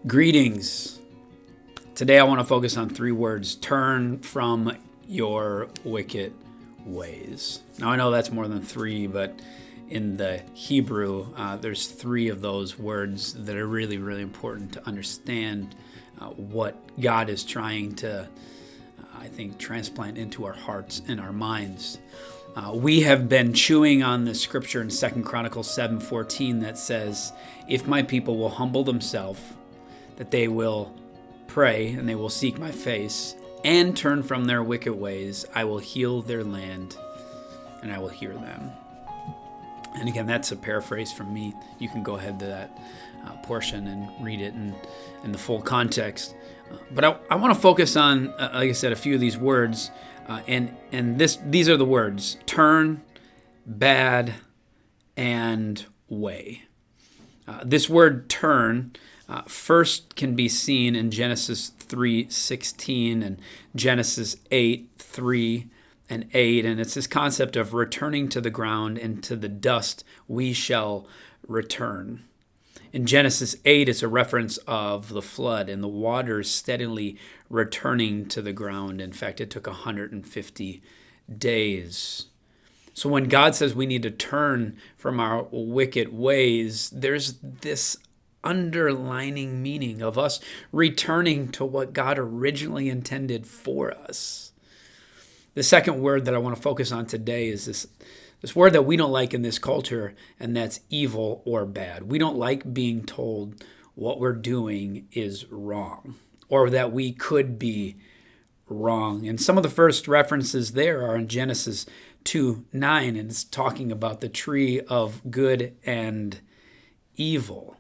Greetings. Today I want to focus on 3 words. Turn from your wicked ways. Now I know that's more than 3, but in the Hebrew, there's 3 of those words that are really, really important to understand what God is trying to, I think, transplant into our hearts and our minds. We have been chewing on the scripture in 2 Chronicles 7:14 that says, if my people will humble themselves, that they will pray and they will seek my face and turn from their wicked ways, I will heal their land and I will hear them. And again, that's a paraphrase from me. You can go ahead to that portion and read it in the full context. But I want to focus on, like I said, a few of these words. And these are the words: turn, bad, and way. This word turn first can be seen in Genesis 3:16 and Genesis 8:3 and 8. And it's this concept of returning to the ground, and to the dust we shall return. In Genesis 8, it's a reference of the flood and the waters steadily returning to the ground. In fact, it took 150 days. So when God says we need to turn from our wicked ways, there's this underlining meaning of us returning to what God originally intended for us. The second word that I want to focus on today is this word that we don't like in this culture, and that's evil or bad. We don't like being told what we're doing is wrong, or that we could be wrong. And some of the first references there are in Genesis 2:9, and it's talking about the tree of good and evil.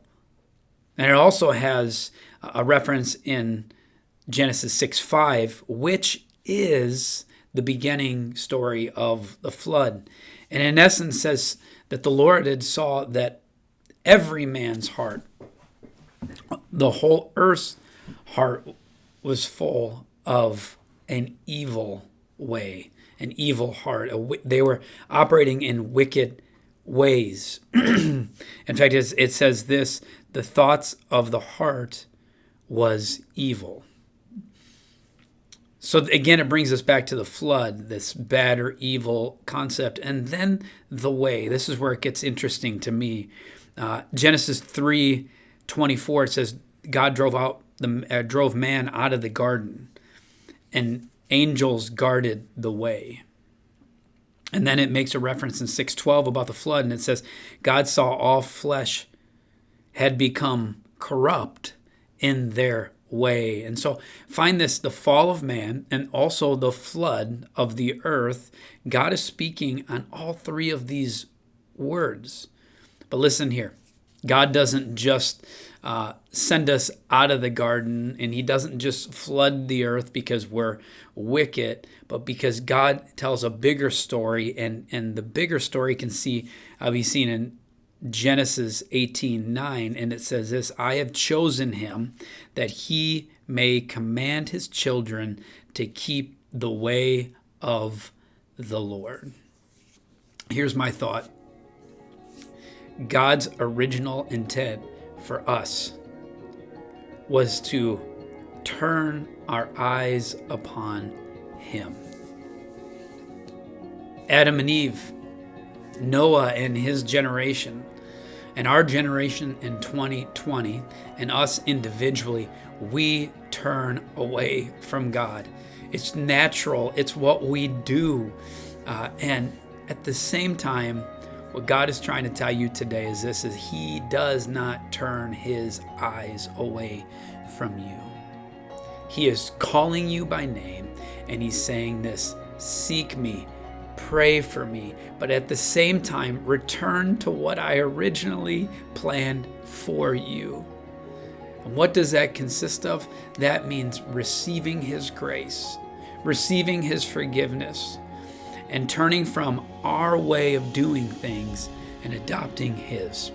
And it also has a reference in Genesis 6:5, which is the beginning story of the flood. And in essence says that the Lord had saw that every man's heart, the whole earth's heart, was full of an evil way, an evil heart. They were operating in wicked ways. In fact, it says this: the thoughts of the heart was evil. So again, it brings us back to the flood, this bad or evil concept. And then the way. This is where it gets interesting to me. Genesis 3:24, it says God drove man out of the garden, and angels guarded the way. And then it makes a reference in 6:12 about the flood, and it says God saw all flesh had become corrupt in their way. And so find this: the fall of man and also the flood of the earth. God is speaking on all 3 of these words. But listen here. God doesn't just send us out of the garden, and he doesn't just flood the earth because we're wicked, but because God tells a bigger story, and the bigger story can be seen in Genesis 18:9, and it says this: I have chosen him that he may command his children to keep the way of the Lord. Here's my thought. God's original intent for us was to turn our eyes upon him. Adam and Eve, Noah and his generation, and our generation in 2020, and us individually, we turn away from God. It's natural. It's what we do. And at the same time, what God is trying to tell you today is this: is he does not turn his eyes away from you. He is calling you by name, and he's saying this: seek me, pray for me, but at the same time, return to what I originally planned for you. And what does that consist of? That means receiving his grace, receiving his forgiveness, and turning from our way of doing things and adopting his.